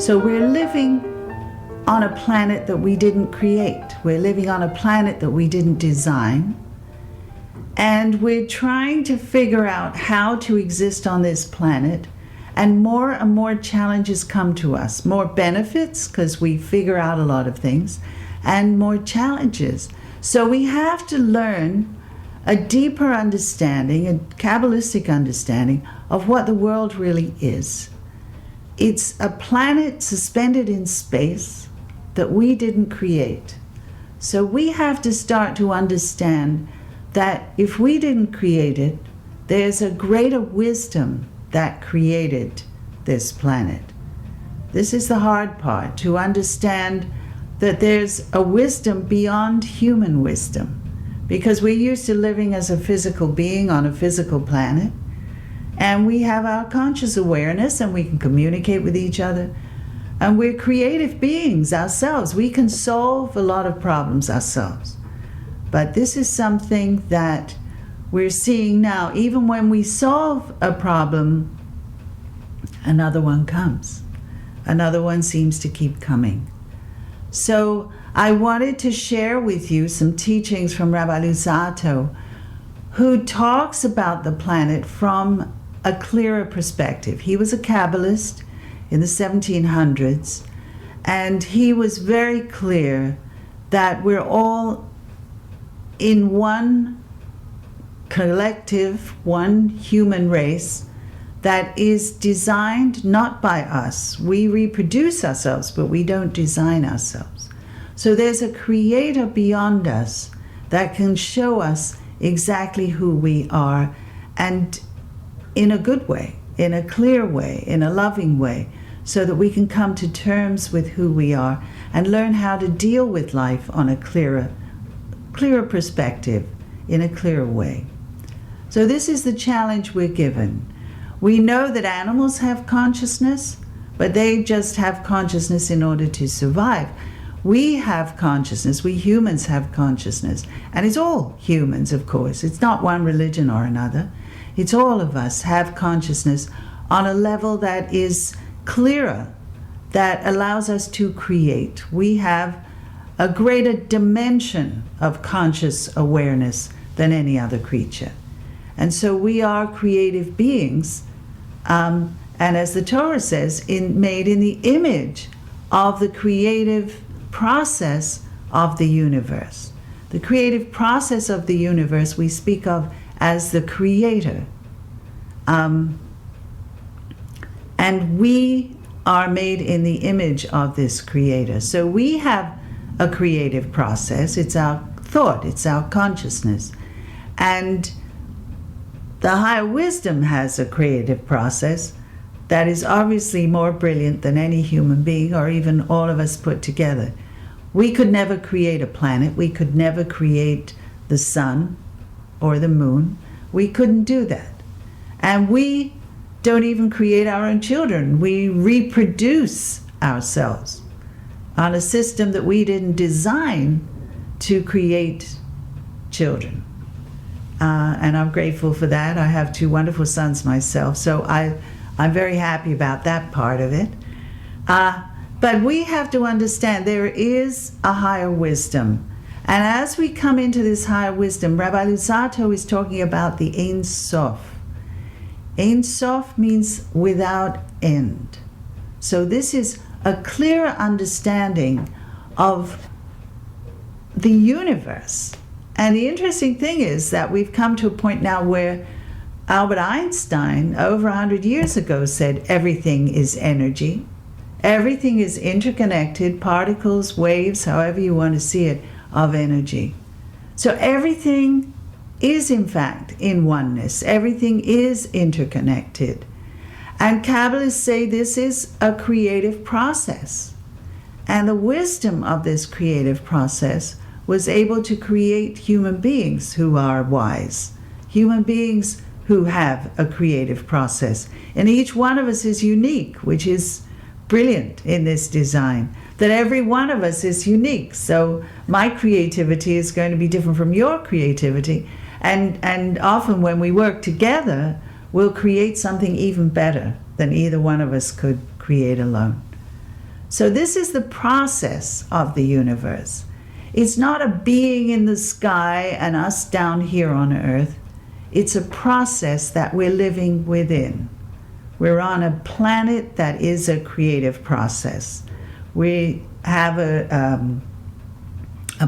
So we're living on a planet that we didn't create. We're living on a planet that we didn't design. And we're trying to figure out how to exist on this planet. And more challenges come to us. More benefits, because we figure out a lot of things, and more challenges. So we have to learn a deeper understanding, a Kabbalistic understanding of what the world really is. It's a planet suspended in space that we didn't create. So we have to start to understand that if we didn't create it, there's a greater wisdom that created this planet. This is the hard part, to understand that there's a wisdom beyond human wisdom, because we're used to living as a physical being on a physical planet, and we have our conscious awareness and we can communicate with each other, and we're creative beings ourselves. We can solve a lot of problems ourselves. But this is something that we're seeing now. Even when we solve a problem, another one comes. Another one seems to keep coming. So I wanted to share with you some teachings from Rabbi Luzzatto, who talks about the planet from a clearer perspective. He was a Kabbalist in the 1700s, and he was very clear that we're all in one collective, one human race that is designed not by us. We reproduce ourselves, but we don't design ourselves. So there's a creator beyond us that can show us exactly who we are, and in a good way, in a clear way, in a loving way, so that we can come to terms with who we are and learn how to deal with life on a clearer perspective, in a clearer way. So this is the challenge we're given. We know that animals have consciousness, but they just have consciousness in order to survive. We have consciousness, we humans have consciousness, and it's all humans, of course. It's not one religion or another. It's all of us have consciousness on a level that is clearer, that allows us to create. We have a greater dimension of conscious awareness than any other creature. And so we are creative beings, and as the Torah says, made in the image of the creative process of the universe. The creative process of the universe we speak of as the creator. And we are made in the image of this creator. So we have a creative process. It's our thought, it's our consciousness. And the higher wisdom has a creative process that is obviously more brilliant than any human being or even all of us put together. We could never create a planet. We could never create the sun or the moon. We couldn't do that. And we don't even create our own children. We reproduce ourselves on a system that we didn't design to create children. And I'm grateful for that. I have two wonderful sons myself, so I'm very happy about that part of it. But we have to understand there is a higher wisdom. And as we come into this higher wisdom, Rabbi Luzzatto is talking about the Ein Sof. Ein Sof means without end. So this is a clearer understanding of the universe. And the interesting thing is that we've come to a point now where Albert Einstein, over 100 years ago, said everything is energy. Everything is interconnected, particles, waves, however you want to see it, of energy. So everything is, in fact, in oneness. Everything is interconnected. And Kabbalists say this is a creative process. And the wisdom of this creative process was able to create human beings who are wise, human beings who have a creative process. And each one of us is unique, which is brilliant in this design, that every one of us is unique. So my creativity is going to be different from your creativity. And often when we work together, we'll create something even better than either one of us could create alone. So this is the process of the universe. It's not a being in the sky and us down here on earth. It's a process that we're living within. We're on a planet that is a creative process. We have a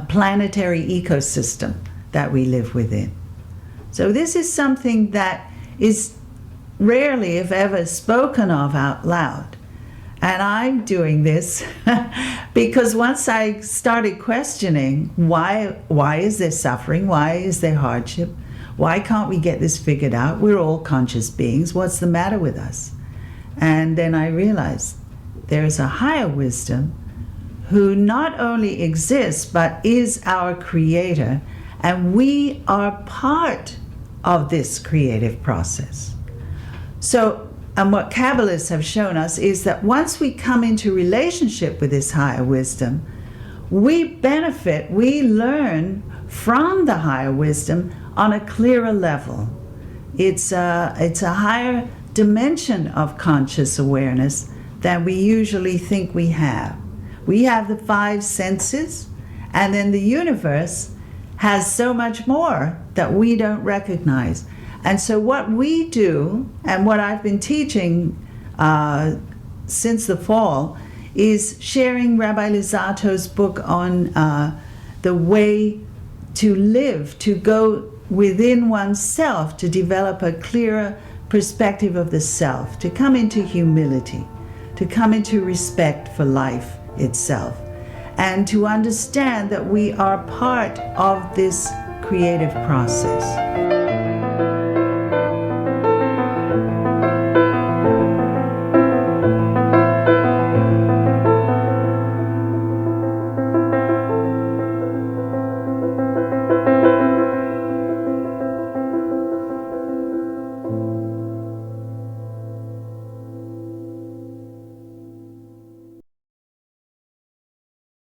planetary ecosystem that we live within. So this is something that is rarely, if ever, spoken of out loud. And I'm doing this because once I started questioning why is there suffering? Why is there hardship? Why can't we get this figured out? We're all conscious beings. What's the matter with us? And then I realized there's a higher wisdom who not only exists but is our creator, and we are part of this creative process. So, and what Kabbalists have shown us is that once we come into relationship with this higher wisdom, we benefit, we learn from the higher wisdom on a clearer level. It's a higher dimension of conscious awareness than we usually think we have. We have the 5 senses, and then the universe has so much more that we don't recognize. And so what we do, and what I've been teaching since the fall, is sharing Rabbi Luzato's book on the way to live, to go within oneself, to develop a clearer perspective of the self, to come into humility, to come into respect for life itself, and to understand that we are part of this creative process.